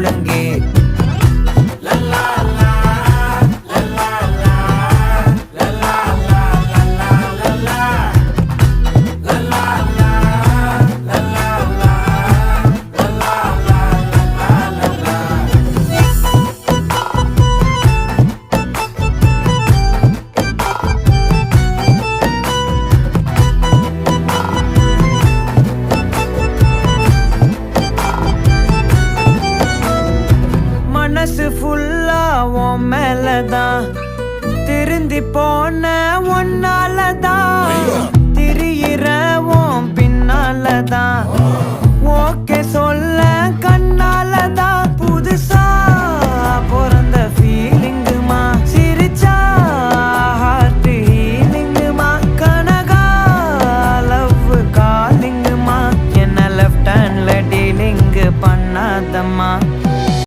முழங்கே. மனசு ஃபுல்லா உன் மேலதான், திருந்தி போன ஒன்னாலதான், திரியிற உன் பின்னாலதான், ஓகே சொல்ல கண்ணாலதான். புதுசா பிறந்த ஃபீலிங்குமா, சிரிச்சா ஹார்ட் ஹீலிங்குமா, கனகா லவ் காலிங்குமா, என்ன லெஃப்ட் ஹேண்ட்ல டீலிங் பண்ணாதம்மா.